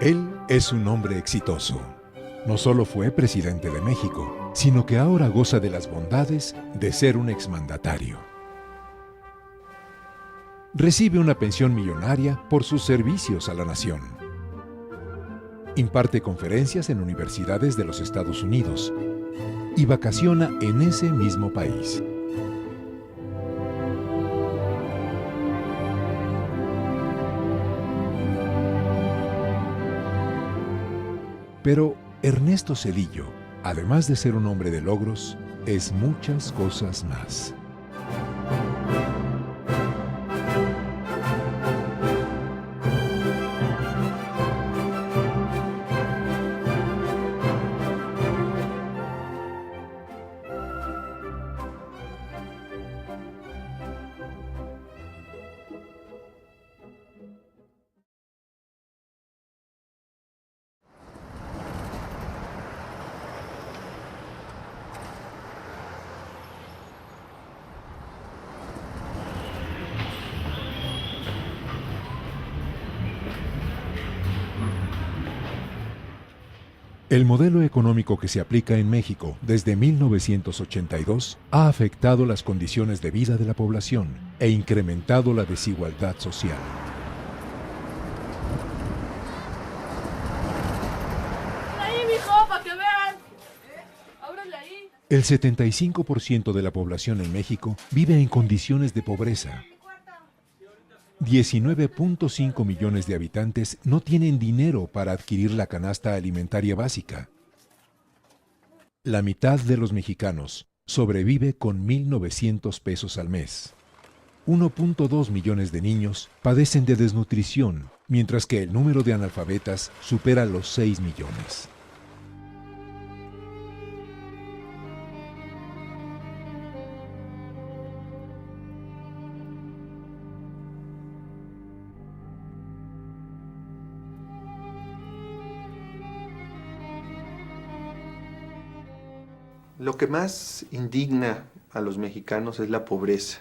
Él es un hombre exitoso. No solo fue presidente de México, sino que ahora goza de las bondades de ser un exmandatario. Recibe una pensión millonaria por sus servicios a la nación. Imparte conferencias en universidades de los Estados Unidos y vacaciona en ese mismo país. Pero Ernesto Zedillo, además de ser un hombre de logros, es muchas cosas más. El modelo económico que se aplica en México desde 1982 ha afectado las condiciones de vida de la población e incrementado la desigualdad social. Ahí, mijo, para que vean. Ábrele ahí. El 75% de la población en México vive en condiciones de pobreza. 19.5 millones de habitantes no tienen dinero para adquirir la canasta alimentaria básica. La mitad de los mexicanos sobrevive con 1.900 pesos al mes. 1.2 millones de niños padecen de desnutrición, mientras que el número de analfabetas supera los 6 millones. Lo que más indigna a los mexicanos es la pobreza.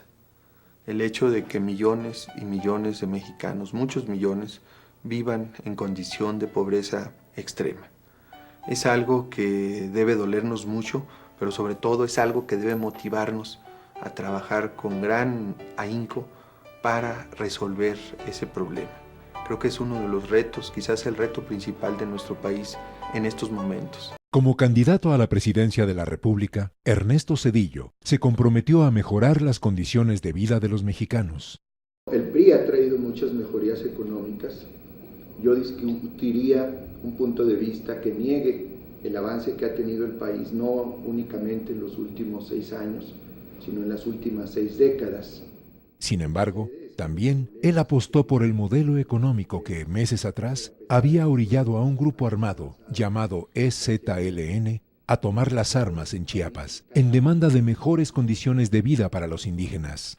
El hecho de que millones y millones de mexicanos, muchos millones, vivan en condición de pobreza extrema. Es algo que debe dolernos mucho, pero sobre todo es algo que debe motivarnos a trabajar con gran ahínco para resolver ese problema. Creo que es uno de los retos, quizás el reto principal de nuestro país en estos momentos. Como candidato a la presidencia de la República, Ernesto Zedillo se comprometió a mejorar las condiciones de vida de los mexicanos. El PRI ha traído muchas mejorías económicas. Yo discutiría un punto de vista que niegue el avance que ha tenido el país, no únicamente en los últimos 6 años, sino en las últimas 6 décadas. Sin embargo, también él apostó por el modelo económico que meses atrás había orillado a un grupo armado llamado EZLN a tomar las armas en Chiapas, en demanda de mejores condiciones de vida para los indígenas.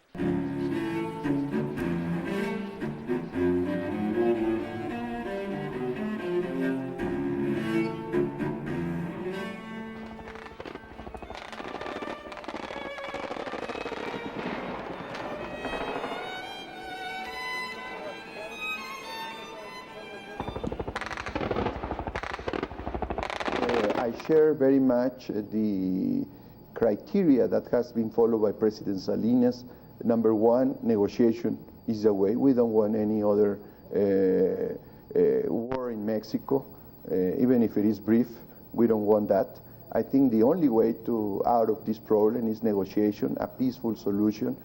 I share very much the criteria that has been followed by President Salinas. Number one, negotiation is the way. We don't want any other war in Mexico, even if it is brief. We don't want that. I think the only way out of this problem is negotiation, a peaceful solution,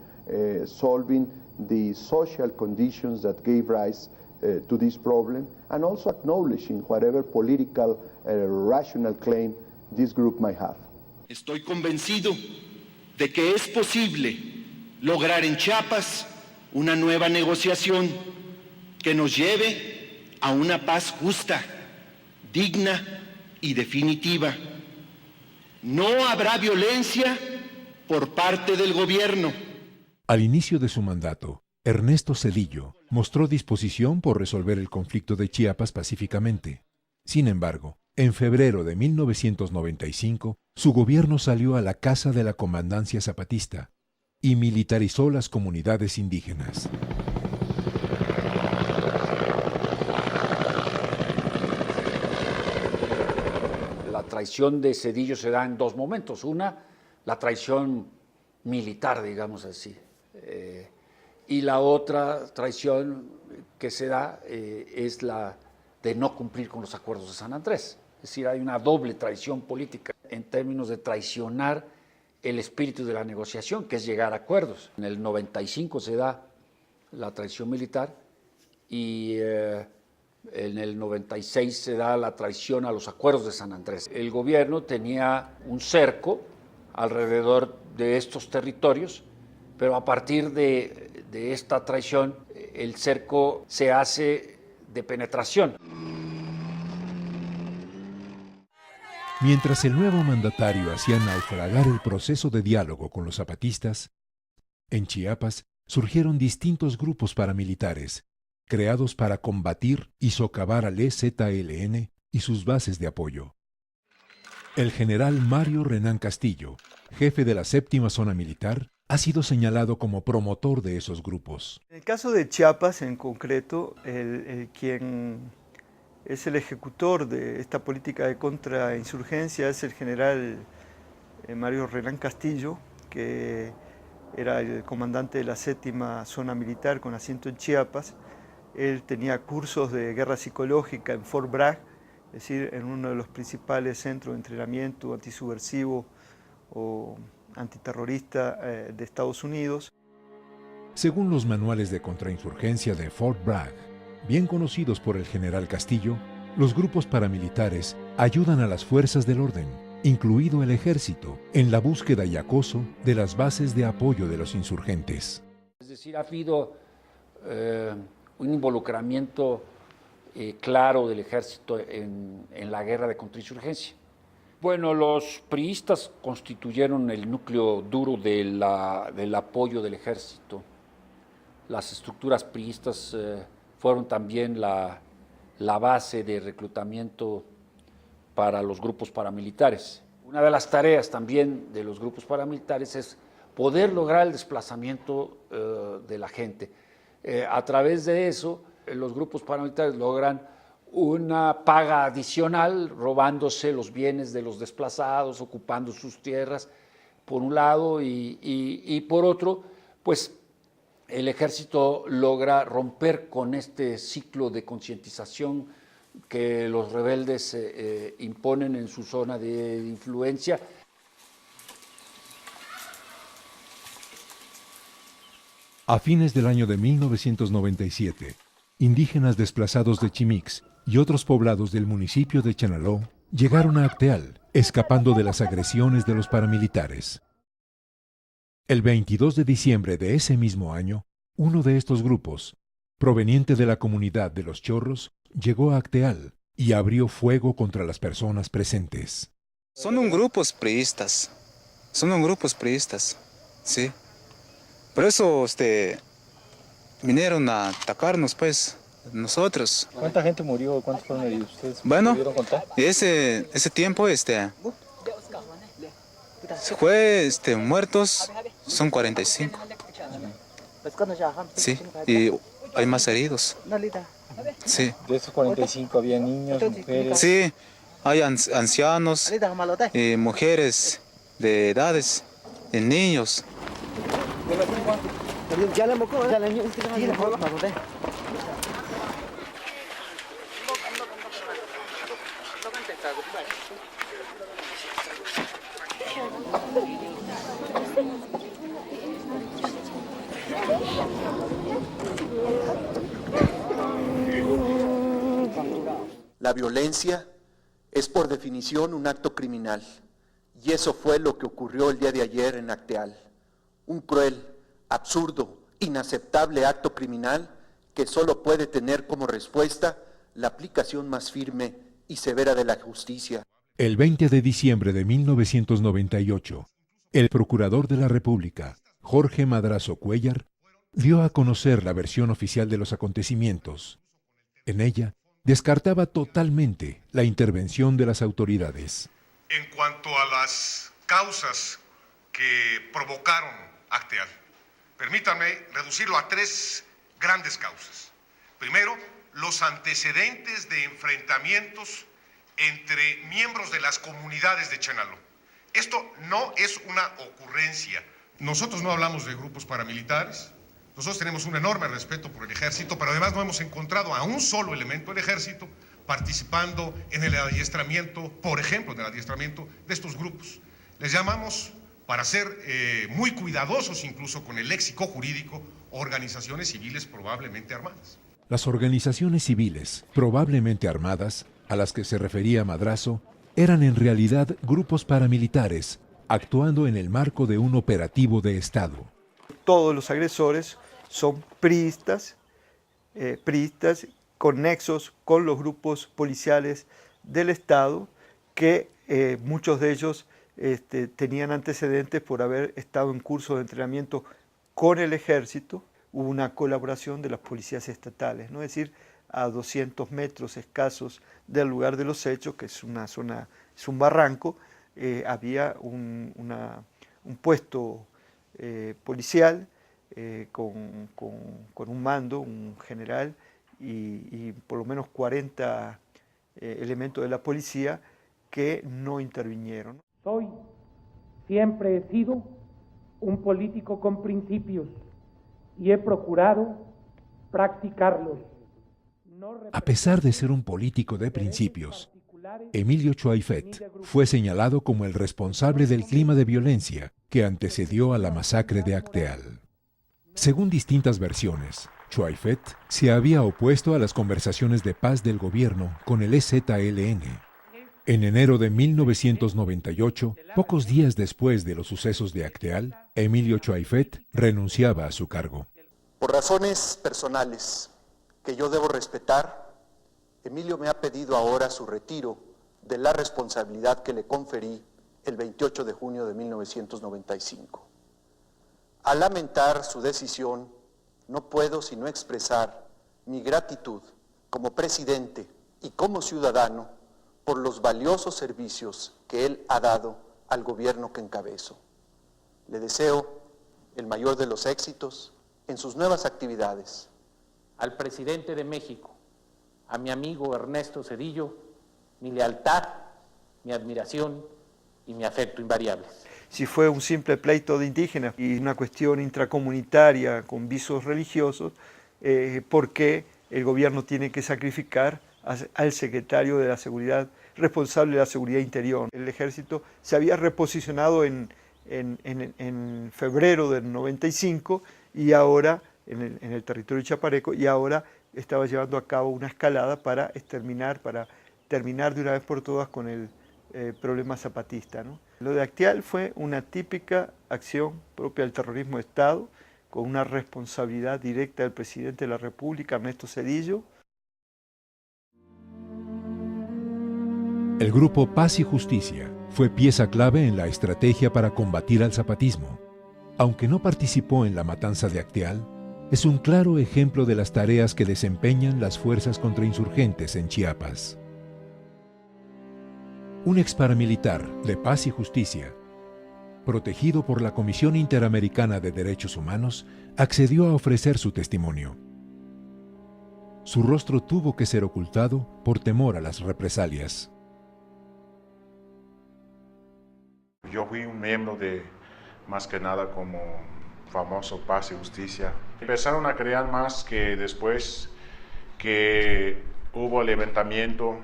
solving the social conditions that gave rise to this problem, and also acknowledging whatever political rational claim this group might have. Estoy convencido de que es posible lograr en Chiapas una nueva negociación que nos lleve a una paz justa, digna y definitiva. No habrá violencia por parte del gobierno. Al inicio de su mandato, Ernesto Zedillo mostró disposición por resolver el conflicto de Chiapas pacíficamente. Sin embargo, en febrero de 1995, su gobierno salió a la caza de la comandancia zapatista y militarizó las comunidades indígenas. traición de Zedillo se da en dos momentos. Una, la traición militar, digamos así. Y la otra traición que se da es la de no cumplir con los acuerdos de San Andrés. Es decir, hay una doble traición política en términos de traicionar el espíritu de la negociación, que es llegar a acuerdos. En el 95 se da la traición militar y en el 96 se da la traición a los acuerdos de San Andrés. El gobierno tenía un cerco alrededor de estos territorios, pero a partir de esta traición el cerco se hace de penetración. Mientras el nuevo mandatario hacía naufragar el proceso de diálogo con los zapatistas, en Chiapas surgieron distintos grupos paramilitares, creados para combatir y socavar al EZLN y sus bases de apoyo. El general Mario Renán Castillo, jefe de la 7ª Zona Militar, ha sido señalado como promotor de esos grupos. En el caso de Chiapas, en concreto, quien es el ejecutor de esta política de contrainsurgencia es el general Mario Renán Castillo, que era el comandante de la 7ª Zona Militar con asiento en Chiapas. Él tenía cursos de guerra psicológica en Fort Bragg, es decir, en uno de los principales centros de entrenamiento antisubversivo o antiterrorista de Estados Unidos. Según los manuales de contrainsurgencia de Fort Bragg, bien conocidos por el general Castillo, los grupos paramilitares ayudan a las fuerzas del orden, incluido el ejército, en la búsqueda y acoso de las bases de apoyo de los insurgentes. Es decir, ha habido un involucramiento claro del ejército en la guerra de contrainsurgencia. Bueno, los priistas constituyeron el núcleo duro del apoyo del ejército. Las estructuras priistas fueron también la base de reclutamiento para los grupos paramilitares. Una de las tareas también de los grupos paramilitares es poder lograr el desplazamiento de la gente. A través de eso, los grupos paramilitares logran una paga adicional, robándose los bienes de los desplazados, ocupando sus tierras, por un lado, y por otro, pues el ejército logra romper con este ciclo de concientización que los rebeldes imponen en su zona de influencia. A fines del año de 1997, indígenas desplazados de Chimix y otros poblados del municipio de Chenaló llegaron a Acteal, escapando de las agresiones de los paramilitares. El 22 de diciembre de ese mismo año, uno de estos grupos, proveniente de la comunidad de Los Chorros, llegó a Acteal y abrió fuego contra las personas presentes. Son grupos priistas, sí. Por eso vinieron a atacarnos, pues, nosotros. ¿Cuánta gente murió? ¿Cuántos fueron heridos? ¿Ustedes pudieron contar? Ese tiempo, fue, muertos son 45. Sí, y hay más heridos. Sí. De esos 45 había niños, mujeres. Sí, hay ancianos, mujeres de edades, niños. La violencia es por definición un acto criminal, y eso fue lo que ocurrió el día de ayer en Acteal. Un cruel, absurdo, inaceptable acto criminal que solo puede tener como respuesta la aplicación más firme y severa de la justicia. El 20 de diciembre de 1998, el Procurador de la República, Jorge Madrazo Cuéllar, dio a conocer la versión oficial de los acontecimientos. En ella, descartaba totalmente la intervención de las autoridades. En cuanto a las causas que provocaron Acteal, permítanme reducirlo a 3 grandes causas. Primero, los antecedentes de enfrentamientos entre miembros de las comunidades de Chenaló. Esto no es una ocurrencia. Nosotros no hablamos de grupos paramilitares. Nosotros tenemos un enorme respeto por el ejército, pero además no hemos encontrado a un solo elemento del ejército participando en el adiestramiento, por ejemplo, en el adiestramiento de estos grupos. Les llamamos, para ser muy cuidadosos incluso con el léxico jurídico, organizaciones civiles probablemente armadas. Las organizaciones civiles, probablemente armadas, a las que se refería Madrazo, eran en realidad grupos paramilitares, actuando en el marco de un operativo de Estado. Todos los agresores son priistas con nexos con los grupos policiales del Estado, que muchos de ellos tenían antecedentes por haber estado en curso de entrenamiento con el ejército. Hubo una colaboración de las policías estatales, ¿no? Es decir, a 200 metros escasos del lugar de los hechos, que es una zona, es un barranco, había un puesto policial con un mando, un general y por lo menos 40 elementos de la policía que no intervinieron. Siempre he sido un político con principios y he procurado practicarlos. A pesar de ser un político de principios, Emilio Chuaifet fue señalado como el responsable del clima de violencia que antecedió a la masacre de Acteal. Según distintas versiones, Chuaifet se había opuesto a las conversaciones de paz del gobierno con el EZLN. En enero de 1998, pocos días después de los sucesos de Acteal, Emilio Chuaifet renunciaba a su cargo. Por razones personales que yo debo respetar, Emilio me ha pedido ahora su retiro de la responsabilidad que le conferí el 28 de junio de 1995. Al lamentar su decisión, no puedo sino expresar mi gratitud como presidente y como ciudadano por los valiosos servicios que él ha dado al gobierno que encabezo. Le deseo el mayor de los éxitos en sus nuevas actividades. Al presidente de México, a mi amigo Ernesto Zedillo, mi lealtad, mi admiración y mi afecto invariables. Si fue un simple pleito de indígenas y una cuestión intracomunitaria con visos religiosos, ¿por qué el gobierno tiene que sacrificar al secretario de la Seguridad, responsable de la seguridad interior? El ejército se había reposicionado en febrero del 95 y ahora en el territorio de Chapareco, y ahora estaba llevando a cabo una escalada para terminar de una vez por todas con el problema zapatista, ¿no? Lo de Acteal fue una típica acción propia del terrorismo de Estado, con una responsabilidad directa del presidente de la República, Ernesto Zedillo. El grupo Paz y Justicia fue pieza clave en la estrategia para combatir al zapatismo. Aunque no participó en la matanza de Acteal, es un claro ejemplo de las tareas que desempeñan las fuerzas contrainsurgentes en Chiapas. Un exparamilitar de Paz y Justicia, protegido por la Comisión Interamericana de Derechos Humanos, accedió a ofrecer su testimonio. Su rostro tuvo que ser ocultado por temor a las represalias. Yo fui un miembro de, más que nada, como famoso Paz y Justicia. Empezaron a crear más que después que hubo levantamiento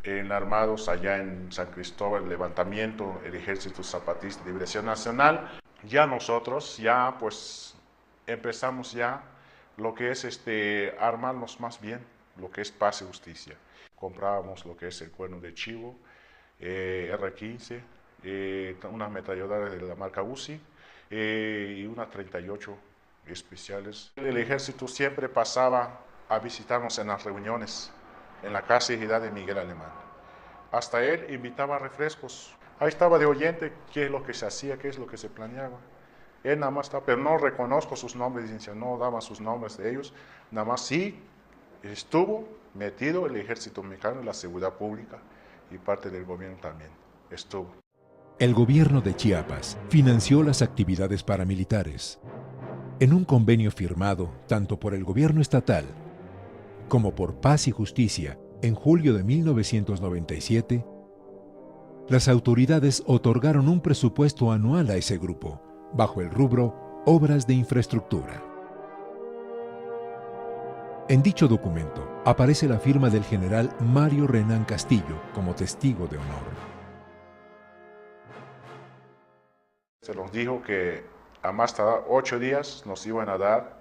en armados allá en San Cristóbal, el levantamiento, el Ejército Zapatista de Liberación Nacional. Ya nosotros, ya pues empezamos ya lo que es armarnos más bien, lo que es Paz y Justicia. Comprábamos lo que es el cuerno de chivo, R15, unas ametralladoras de la marca Uzi y unas 38 especiales. El ejército siempre pasaba a visitarnos en las reuniones en la casa ejidal de Miguel Alemán. Hasta él invitaba refrescos. Ahí estaba de oyente qué es lo que se hacía, qué es lo que se planeaba. Él nada más estaba, pero no reconozco sus nombres, no daba sus nombres de ellos, nada más sí estuvo metido el ejército mexicano, la seguridad pública y parte del gobierno también estuvo. El gobierno de Chiapas financió las actividades paramilitares. En un convenio firmado tanto por el gobierno estatal como por Paz y Justicia En julio de 1997, las autoridades otorgaron un presupuesto anual a ese grupo, bajo el rubro Obras de Infraestructura. En dicho documento aparece la firma del general Mario Renán Castillo como testigo de honor. Se nos dijo que a más tardar 8 días nos iban a dar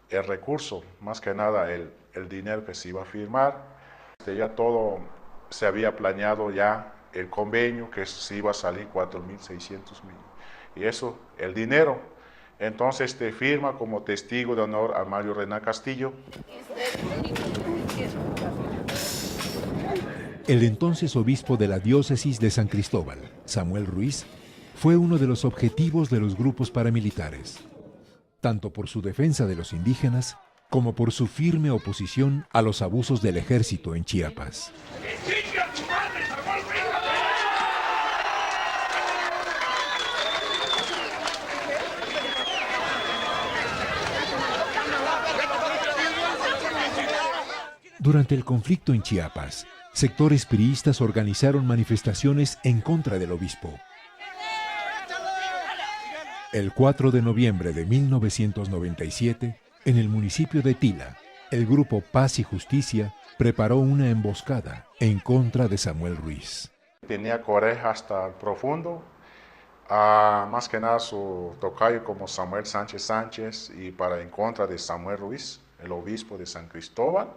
el recurso, más que nada el dinero que se iba a firmar. Ya todo se había planeado ya el convenio que se iba a salir 4.600.000 y eso, el dinero. Entonces firma como testigo de honor a Mario Renán Castillo. El entonces obispo de la diócesis de San Cristóbal, Samuel Ruiz, fue uno de los objetivos de los grupos paramilitares, tanto por su defensa de los indígenas como por su firme oposición a los abusos del ejército en Chiapas. Durante el conflicto en Chiapas, sectores priistas organizaron manifestaciones en contra del obispo. El 4 de noviembre de 1997, en el municipio de Tila, el grupo Paz y Justicia preparó una emboscada en contra de Samuel Ruiz. Tenía coraje hasta el profundo, más que nada su tocayo como Samuel Sánchez Sánchez y para en contra de Samuel Ruiz, el obispo de San Cristóbal.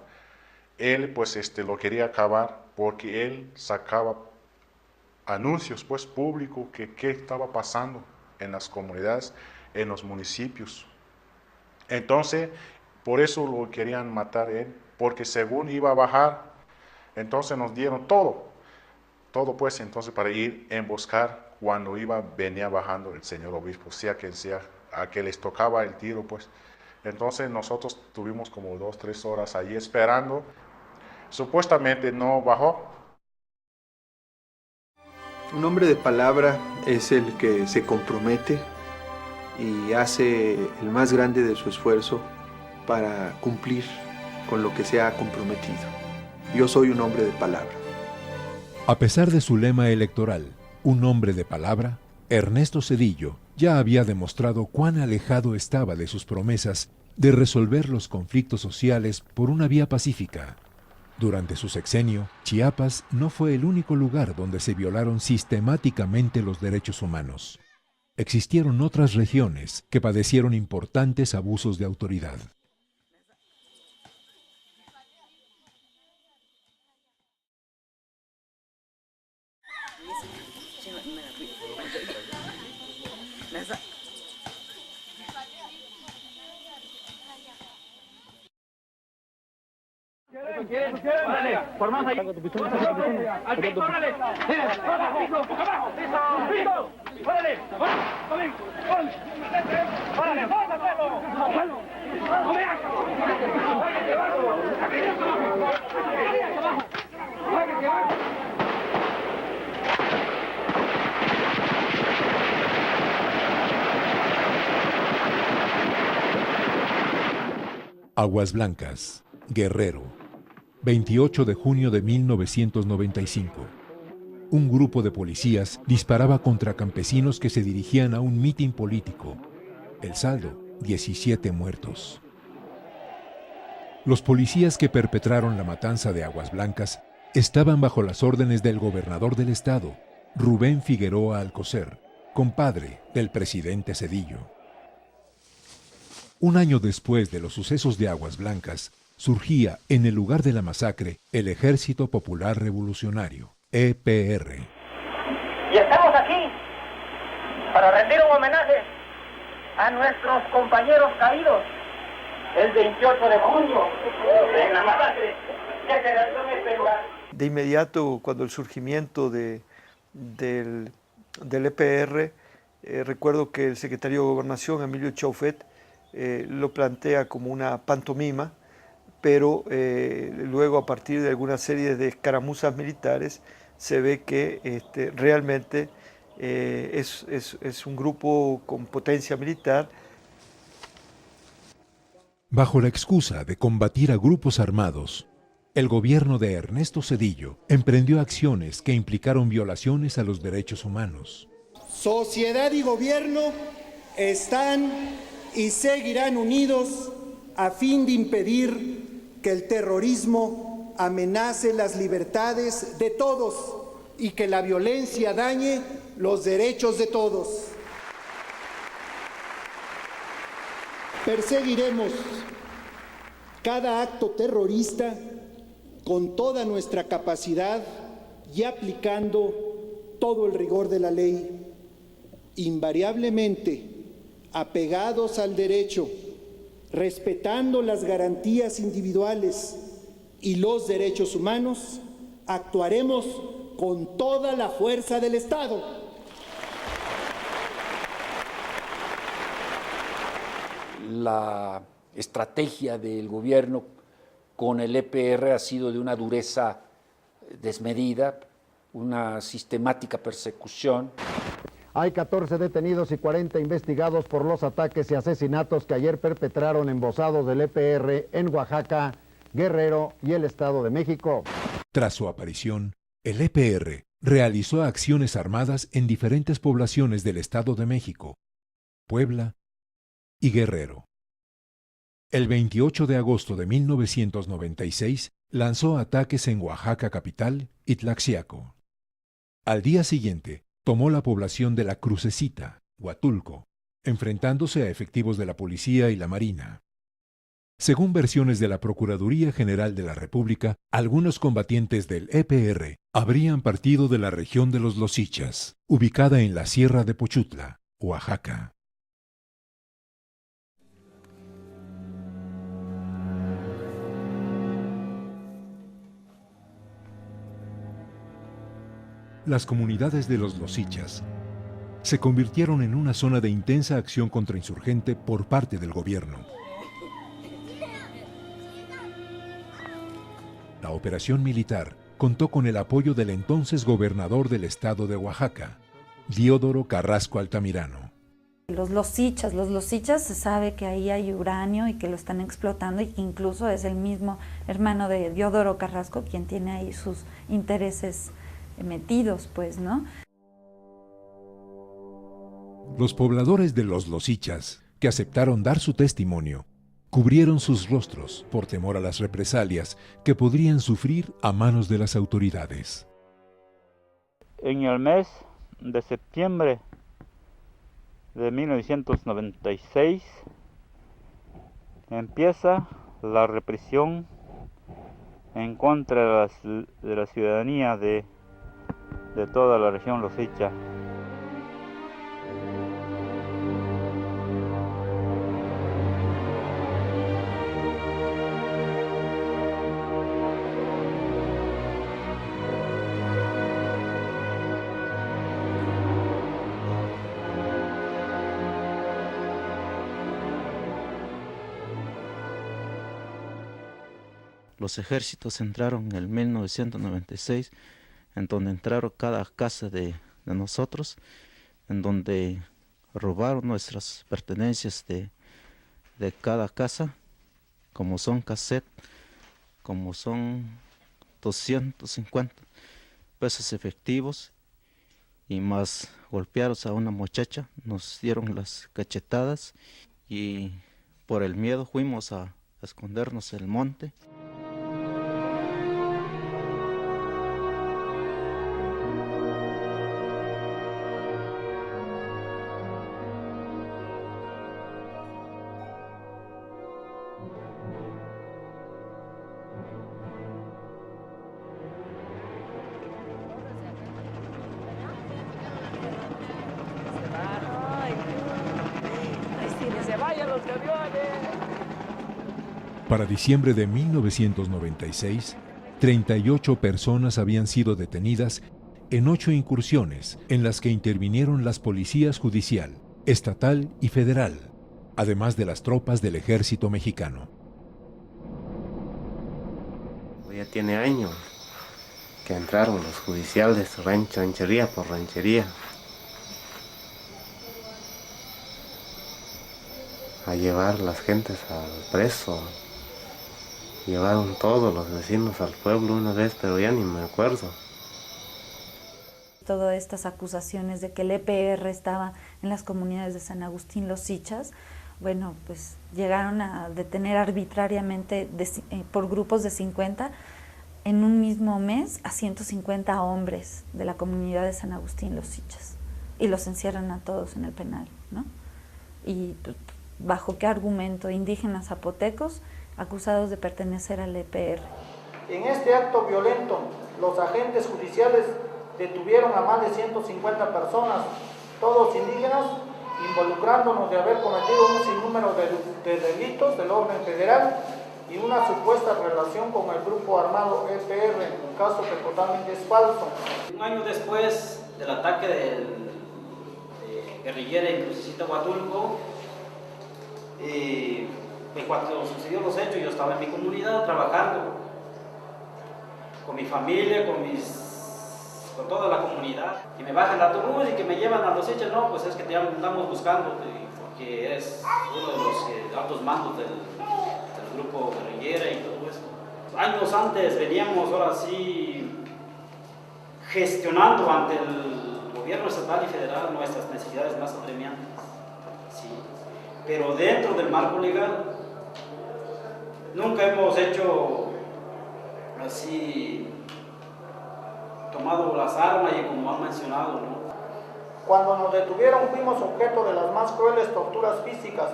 Él pues lo quería acabar porque él sacaba anuncios pues públicos que qué estaba pasando en las comunidades, en los municipios. Entonces, por eso lo querían matar él, porque según iba a bajar, entonces nos dieron todo pues entonces para ir a emboscar cuando venía bajando el señor obispo, sea quien sea, a que les tocaba el tiro pues. Entonces nosotros tuvimos como 2-3 horas allí esperando. Supuestamente no bajó. Un hombre de palabra es el que se compromete y hace el más grande de su esfuerzo para cumplir con lo que se ha comprometido. Yo soy un hombre de palabra. A pesar de su lema electoral, un hombre de palabra, Ernesto Zedillo ya había demostrado cuán alejado estaba de sus promesas de resolver los conflictos sociales por una vía pacífica. Durante su sexenio, Chiapas no fue el único lugar donde se violaron sistemáticamente los derechos humanos. Existieron otras regiones que padecieron importantes abusos de autoridad. Órale, por más ahí. Al piso, órale. Boca abajo. Piso. Órale. Órale, Aguas Blancas, Guerrero, 28 de junio de 1995. Un grupo de policías disparaba contra campesinos que se dirigían a un mitin político. El saldo, 17 muertos. Los policías que perpetraron la matanza de Aguas Blancas estaban bajo las órdenes del gobernador del estado, Rubén Figueroa Alcocer, compadre del presidente Zedillo. Un año después de los sucesos de Aguas Blancas, surgía en el lugar de la masacre el Ejército Popular Revolucionario, EPR. Y estamos aquí para rendir un homenaje a nuestros compañeros caídos el 28 de junio en la masacre que se realizó en este lugar. De inmediato, cuando el surgimiento del EPR, recuerdo que el secretario de Gobernación, Emilio Chaufet, lo plantea como una pantomima, pero luego a partir de alguna serie de escaramuzas militares se ve que realmente es un grupo con potencia militar. Bajo la excusa de combatir a grupos armados, el gobierno de Ernesto Zedillo emprendió acciones que implicaron violaciones a los derechos humanos. Sociedad y gobierno están y seguirán unidos a fin de impedir que el terrorismo amenace las libertades de todos y que la violencia dañe los derechos de todos. Perseguiremos cada acto terrorista con toda nuestra capacidad y aplicando todo el rigor de la ley, invariablemente apegados al derecho, respetando las garantías individuales y los derechos humanos, actuaremos con toda la fuerza del Estado. La estrategia del gobierno con el EPR ha sido de una dureza desmedida, una sistemática persecución. Hay 14 detenidos y 40 investigados por los ataques y asesinatos que ayer perpetraron embosados del EPR en Oaxaca, Guerrero y el Estado de México. Tras su aparición, el EPR realizó acciones armadas en diferentes poblaciones del Estado de México, Puebla y Guerrero. El 28 de agosto de 1996 lanzó ataques en Oaxaca capital y Tlaxiaco. Al día siguiente, tomó la población de La Crucecita, Huatulco, enfrentándose a efectivos de la policía y la marina. Según versiones de la Procuraduría General de la República, algunos combatientes del EPR habrían partido de la región de los Losichas, ubicada en la Sierra de Pochutla, Oaxaca. Las comunidades de los Losichas se convirtieron en una zona de intensa acción contrainsurgente por parte del gobierno. La operación militar contó con el apoyo del entonces gobernador del estado de Oaxaca, Diodoro Carrasco Altamirano. Los losichas se sabe que ahí hay uranio y que lo están explotando y que incluso es el mismo hermano de Diodoro Carrasco quien tiene ahí sus intereses metidos, pues, ¿no? Los pobladores de los Losichas, que aceptaron dar su testimonio, cubrieron sus rostros por temor a las represalias que podrían sufrir a manos de las autoridades. En el mes de septiembre de 1996 empieza la represión en contra de la ciudadanía de toda la región Losicha. Los ejércitos entraron en 1996, en donde entraron cada casa de nosotros, en donde robaron nuestras pertenencias de cada casa, como son cassette, como son 250 pesos efectivos, y más golpearon a una muchacha, nos dieron las cachetadas y por el miedo fuimos a escondernos en el monte. Para diciembre de 1996, 38 personas habían sido detenidas en 8 incursiones en las que intervinieron las policías judicial, estatal y federal, además de las tropas del ejército mexicano. Ya tiene años que entraron los judiciales ranchería por ranchería a llevar las gentes al preso, Llevaron todos los vecinos al pueblo una vez, pero ya ni me acuerdo. Todas estas acusaciones de que el EPR estaba en las comunidades de San Agustín Los Sichas, bueno, pues llegaron a detener arbitrariamente por grupos de 50 en un mismo mes a 150 hombres de la comunidad de San Agustín Los Sichas y los encierran a todos en el penal, ¿no? Y ¿bajo qué argumento? Indígenas zapotecos acusados de pertenecer al EPR. En este acto violento, los agentes judiciales detuvieron a más de 150 personas, todos indígenas, involucrándonos de haber cometido un sinnúmero de delitos del orden federal y una supuesta relación con el grupo armado EPR, un caso que totalmente es falso. Un año después del ataque del guerrillera en Crucecita Huatulco, cuando sucedió los hechos, yo estaba en mi comunidad trabajando con mi familia, con toda la comunidad, y me bajan el autobús y que me llevan a Los Sichas. No, pues es que te andamos buscando, porque es uno de los altos mandos del grupo guerrillera y todo eso. Años antes veníamos ahora sí gestionando ante el gobierno estatal y federal nuestras necesidades más apremiantes, sí. Pero dentro del marco legal nunca hemos hecho así, tomado las armas y como han mencionado, ¿no? Cuando nos detuvieron fuimos objeto de las más crueles torturas físicas,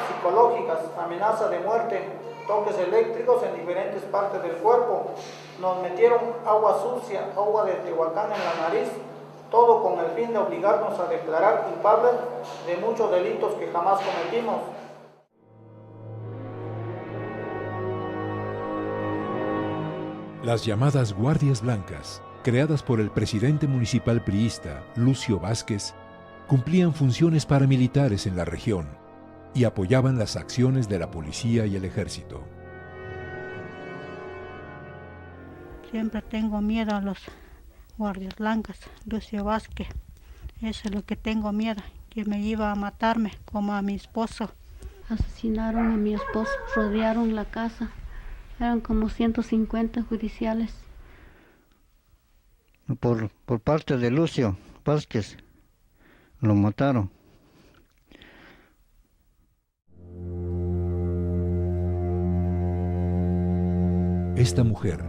psicológicas, amenaza de muerte, toques eléctricos en diferentes partes del cuerpo. Nos metieron agua sucia, agua de Tehuacán en la nariz, todo con el fin de obligarnos a declarar culpables de muchos delitos que jamás cometimos. Las llamadas Guardias Blancas, creadas por el presidente municipal priista, Lucio Vázquez, cumplían funciones paramilitares en la región y apoyaban las acciones de la policía y el ejército. Siempre tengo miedo a los Guardias Blancas, Lucio Vázquez. Eso es lo que tengo miedo, que me iba a matarme como a mi esposo. Asesinaron a mi esposo, rodearon la casa. Eran como 150 judiciales. Por parte de Lucio Vázquez, lo mataron. Esta mujer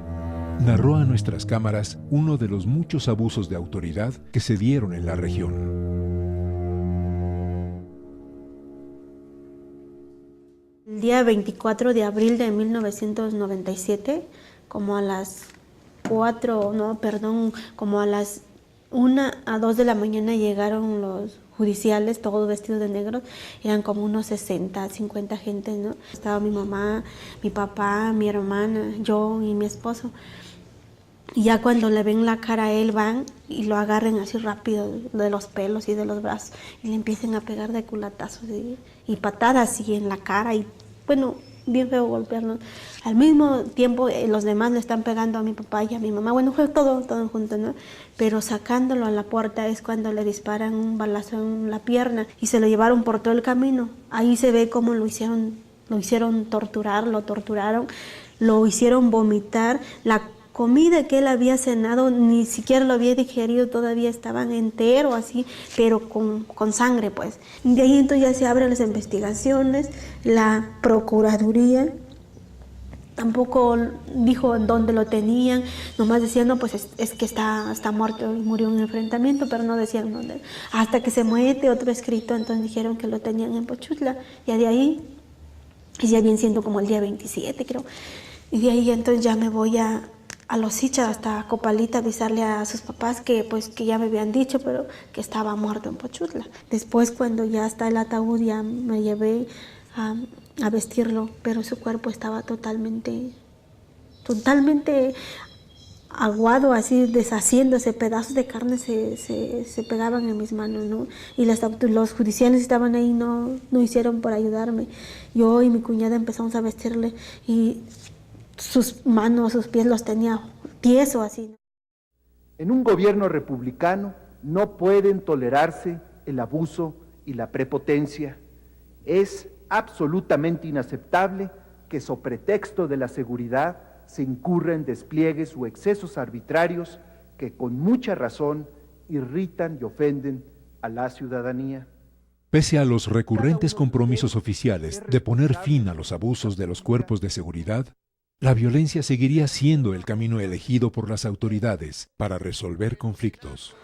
narró a nuestras cámaras uno de los muchos abusos de autoridad que se dieron en la región. El día 24 de abril de 1997, como a las 1 a 2 de la mañana llegaron los judiciales, todos vestidos de negro, eran como unos 60, 50 gente, ¿no? Estaba mi mamá, mi papá, mi hermana, yo y mi esposo. Y ya cuando le ven la cara a él, van y lo agarren así rápido de los pelos y de los brazos y le empiezan a pegar de culatazos y patadas así en la cara y bueno, bien feo golpearnos. Al mismo tiempo los demás le están pegando a mi papá y a mi mamá, bueno, fue todo junto, ¿no? Pero sacándolo a la puerta es cuando le disparan un balazo en la pierna y se lo llevaron por todo el camino. Ahí se ve cómo lo hicieron torturar, lo torturaron, lo hicieron vomitar. La comida que él había cenado ni siquiera lo había digerido, todavía estaban entero así, pero con sangre pues. De ahí entonces ya se abren las investigaciones, la Procuraduría tampoco dijo en dónde lo tenían, nomás decían, no, pues es que está muerto, murió en un enfrentamiento, pero no decían dónde. Hasta que se muere otro escrito, entonces dijeron que lo tenían en Pochutla, y de ahí, ya bien siendo como el día 27 creo, y de ahí entonces ya me voy a Los Sichas, hasta Copalita, avisarle a sus papás que ya me habían dicho, pero que estaba muerto en Pochutla. Después, cuando ya está el ataúd, ya me llevé a vestirlo, pero su cuerpo estaba totalmente aguado, así deshaciéndose, pedazos de carne se pegaban en mis manos, ¿no? Y los judiciales estaban ahí, no hicieron por ayudarme. Yo y mi cuñada empezamos a vestirle y sus manos, sus pies los tenía tiesos así. En un gobierno republicano no pueden tolerarse el abuso y la prepotencia. Es absolutamente inaceptable que sobre pretexto de la seguridad se incurra en despliegues o excesos arbitrarios que con mucha razón irritan y ofenden a la ciudadanía. Pese a los recurrentes compromisos oficiales de poner fin a los abusos de los cuerpos de seguridad, la violencia seguiría siendo el camino elegido por las autoridades para resolver conflictos.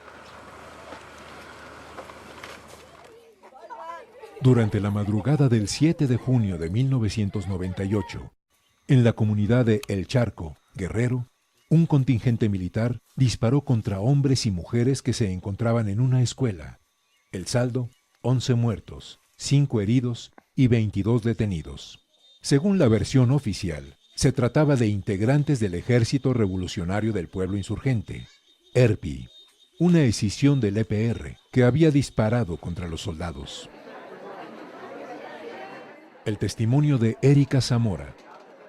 Durante la madrugada del 7 de junio de 1998, en la comunidad de El Charco, Guerrero, un contingente militar disparó contra hombres y mujeres que se encontraban en una escuela. El saldo, 11 muertos, 5 heridos y 22 detenidos. Según la versión oficial, se trataba de integrantes del Ejército Revolucionario del Pueblo Insurgente, ERPI, una escisión del EPR que había disparado contra los soldados. El testimonio de Erika Zamora,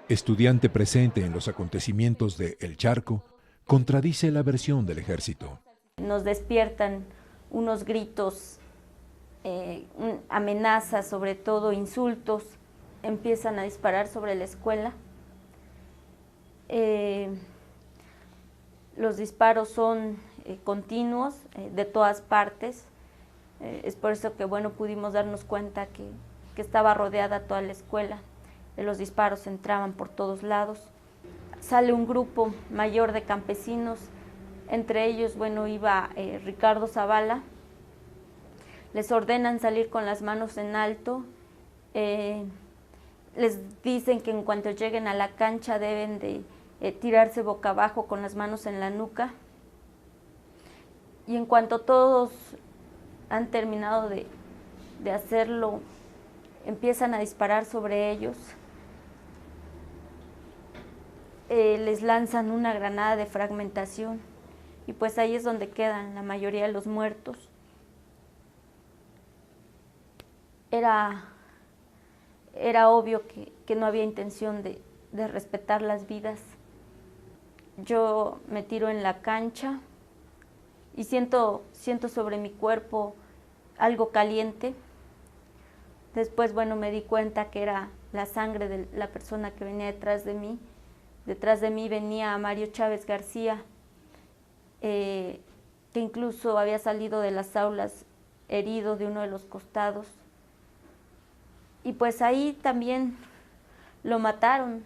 estudiante presente en los acontecimientos de El Charco, contradice la versión del ejército. Nos despiertan unos gritos, amenazas, sobre todo insultos, empiezan a disparar sobre la escuela. Los disparos son continuos, de todas partes. Es por eso que, bueno, pudimos darnos cuenta que estaba rodeada toda la escuela. Los disparos entraban por todos lados. Sale un grupo mayor de campesinos, entre ellos, bueno, iba Ricardo Zavala. Les ordenan salir con las manos en alto. Les dicen que en cuanto lleguen a la cancha deben de tirarse boca abajo con las manos en la nuca. Y en cuanto todos han terminado de hacerlo, empiezan a disparar sobre ellos. Les lanzan una granada de fragmentación y pues ahí es donde quedan la mayoría de los muertos. Era obvio que no había intención de respetar las vidas. Yo me tiro en la cancha y siento sobre mi cuerpo algo caliente. Después, bueno, me di cuenta que era la sangre de la persona que venía detrás de mí. Detrás de mí venía Mario Chávez García, que incluso había salido de las aulas herido de uno de los costados. Y pues ahí también lo mataron.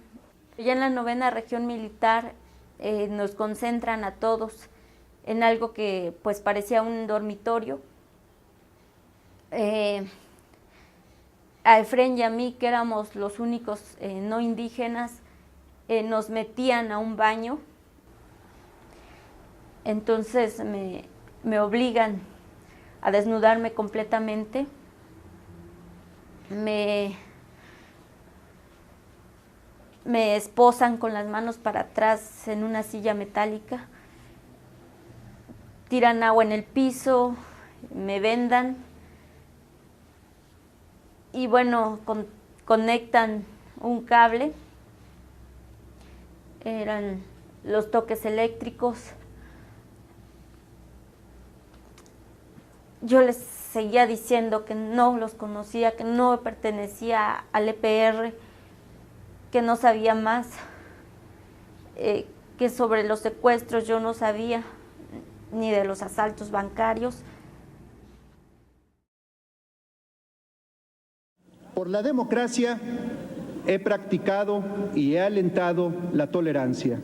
Ya en la 9ª Región Militar nos concentran a todos en algo que pues parecía un dormitorio. A Efren y a mí, que éramos los únicos no indígenas, nos metían a un baño. Entonces me obligan a desnudarme completamente. Me esposan con las manos para atrás en una silla metálica, tiran agua en el piso, me vendan y bueno, conectan un cable, eran los toques eléctricos. Yo les seguía diciendo que no los conocía, que no pertenecía al EPR, que no sabía más, que sobre los secuestros yo no sabía, ni de los asaltos bancarios. Por la democracia he practicado y he alentado la tolerancia.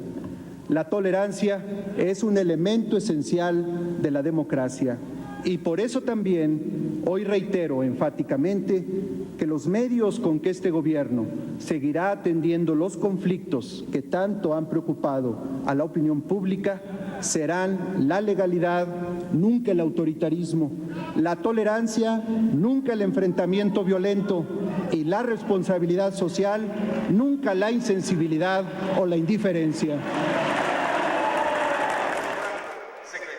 La tolerancia es un elemento esencial de la democracia. Y por eso también hoy reitero enfáticamente que los medios con que este gobierno seguirá atendiendo los conflictos que tanto han preocupado a la opinión pública serán la legalidad, nunca el autoritarismo, la tolerancia, nunca el enfrentamiento violento y la responsabilidad social, nunca la insensibilidad o la indiferencia.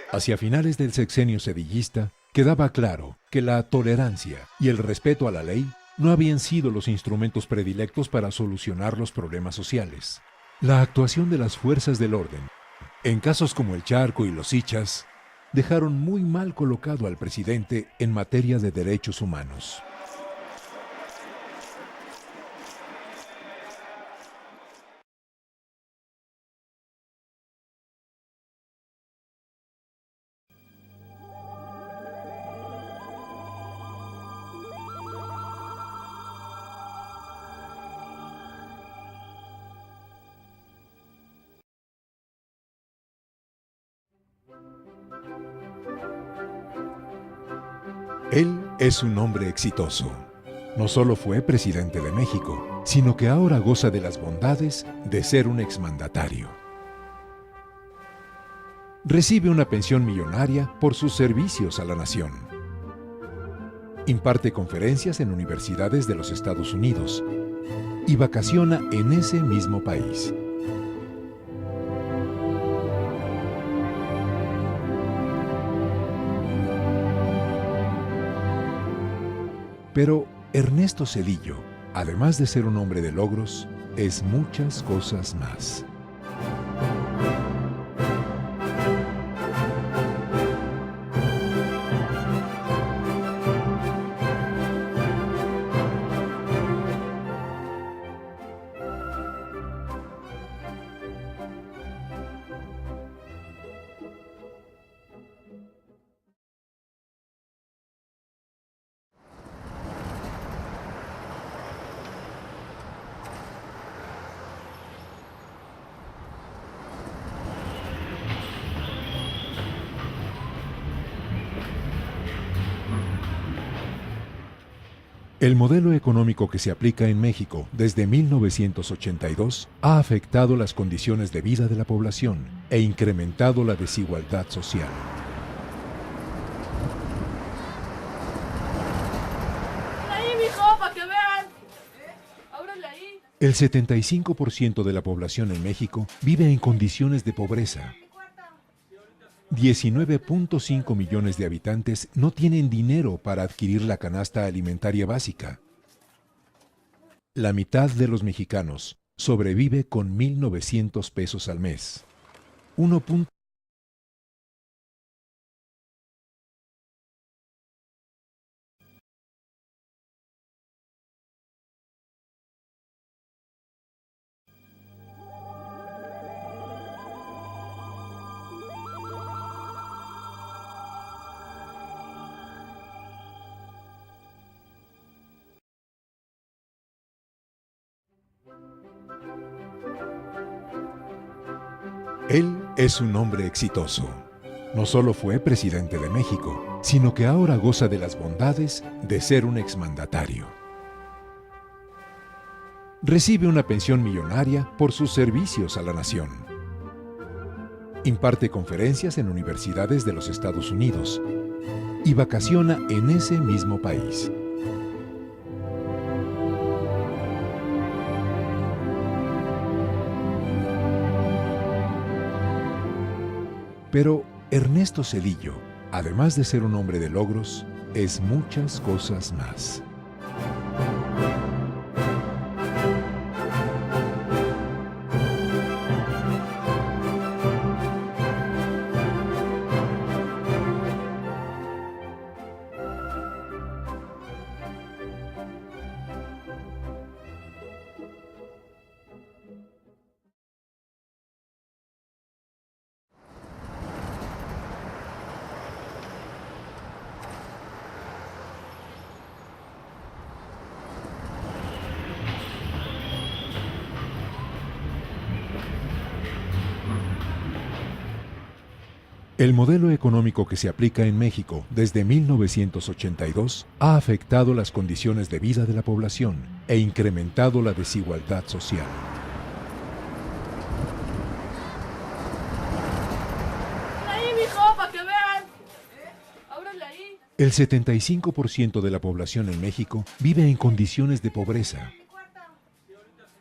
Hacia finales del sexenio sedillista, quedaba claro que la tolerancia y el respeto a la ley no habían sido los instrumentos predilectos para solucionar los problemas sociales. La actuación de las fuerzas del orden, en casos como El Charco y Los Ichas, dejaron muy mal colocado al presidente en materia de derechos humanos. Él es un hombre exitoso. No solo fue presidente de México, sino que ahora goza de las bondades de ser un exmandatario. Recibe una pensión millonaria por sus servicios a la nación. Imparte conferencias en universidades de los Estados Unidos y vacaciona en ese mismo país. Pero Ernesto Zedillo, además de ser un hombre de logros, es muchas cosas más. El modelo económico que se aplica en México desde 1982 ha afectado las condiciones de vida de la población e incrementado la desigualdad social. Ahí, mijo, para que vean. Ábrele ahí. El 75% de la población en México vive en condiciones de pobreza. 19.5 millones de habitantes no tienen dinero para adquirir la canasta alimentaria básica. La mitad de los mexicanos sobrevive con 1.900 pesos al mes. 1. Él es un hombre exitoso. No solo fue presidente de México, sino que ahora goza de las bondades de ser un exmandatario. Recibe una pensión millonaria por sus servicios a la nación. Imparte conferencias en universidades de los Estados Unidos y vacaciona en ese mismo país. Pero Ernesto Zedillo, además de ser un hombre de logros, es muchas cosas más. El modelo económico que se aplica en México desde 1982 ha afectado las condiciones de vida de la población e incrementado la desigualdad social. Ahí, mijo, para que vean. Ábrele ahí. El 75% de la población en México vive en condiciones de pobreza.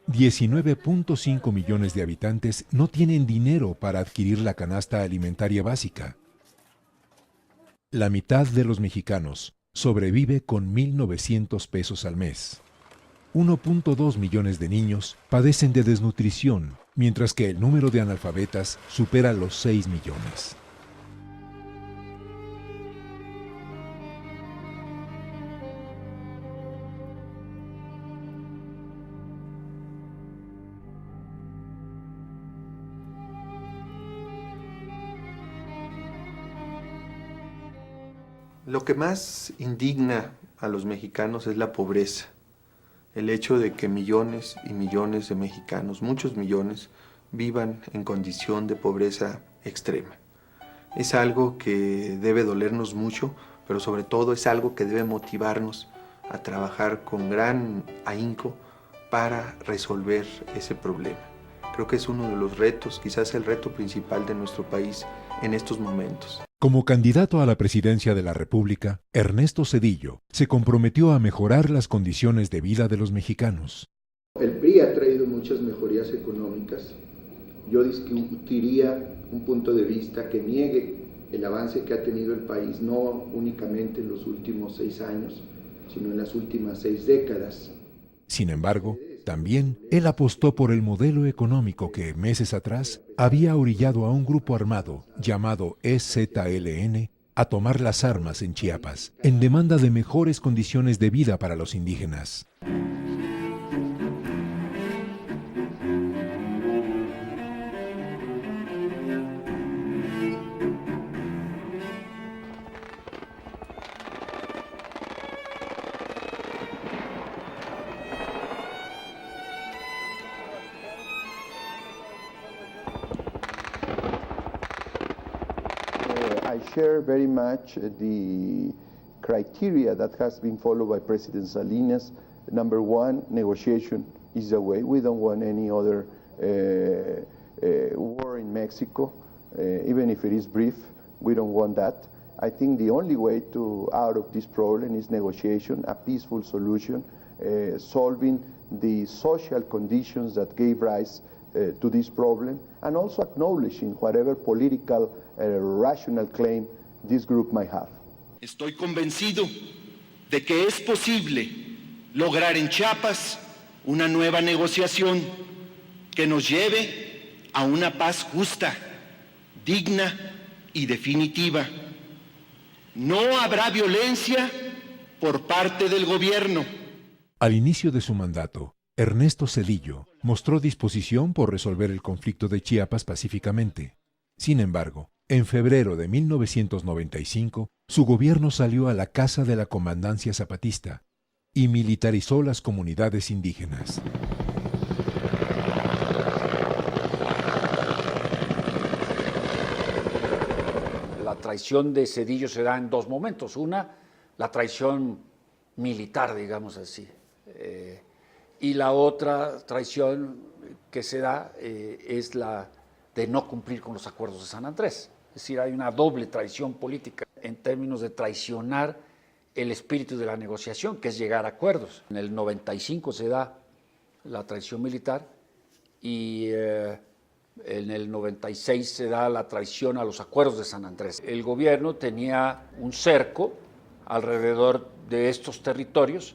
19.5 millones de habitantes no tienen dinero para adquirir la canasta alimentaria básica. La mitad de los mexicanos sobrevive con 1.900 pesos al mes. 1.2 millones de niños padecen de desnutrición, mientras que el número de analfabetas supera los 6 millones. Lo que más indigna a los mexicanos es la pobreza, el hecho de que millones y millones de mexicanos, muchos millones, vivan en condición de pobreza extrema. Es algo que debe dolernos mucho pero sobre todo es algo que debe motivarnos a trabajar con gran ahínco para resolver ese problema. Creo que es uno de los retos, quizás el reto principal de nuestro país en estos momentos. Como candidato a la presidencia de la República, Ernesto Zedillo se comprometió a mejorar las condiciones de vida de los mexicanos. El PRI ha traído muchas mejorías económicas. Yo discutiría un punto de vista que niegue el avance que ha tenido el país, no únicamente en los últimos 6 años, sino en las últimas 6 décadas. Sin embargo, también él apostó por el modelo económico que meses atrás había orillado a un grupo armado llamado EZLN a tomar las armas en Chiapas, en demanda de mejores condiciones de vida para los indígenas. I share very much the criteria that has been followed by President Salinas. Number one, negotiation is the way. We don't want any other war in Mexico, even if it is brief. We don't want that. I think the only way out of this problem is negotiation, a peaceful solution, solving the social conditions that gave rise to this problem, and also acknowledging whatever political rational claim this group might have. Estoy convencido de que es posible lograr en Chiapas una nueva negociación que nos lleve a una paz justa, digna y definitiva. No habrá violencia por parte del gobierno. Al inicio de su mandato, Ernesto Zedillo mostró disposición por resolver el conflicto de Chiapas pacíficamente. Sin embargo, en febrero de 1995, su gobierno salió a la caza de la comandancia zapatista y militarizó las comunidades indígenas. La traición de Zedillo se da en 2 momentos. Una, la traición militar, digamos así. Y la otra traición que se da es la de no cumplir con los acuerdos de San Andrés. Es decir, hay una doble traición política en términos de traicionar el espíritu de la negociación, que es llegar a acuerdos. En el 95 se da la traición militar y en el 96 se da la traición a los acuerdos de San Andrés. El gobierno tenía un cerco alrededor de estos territorios.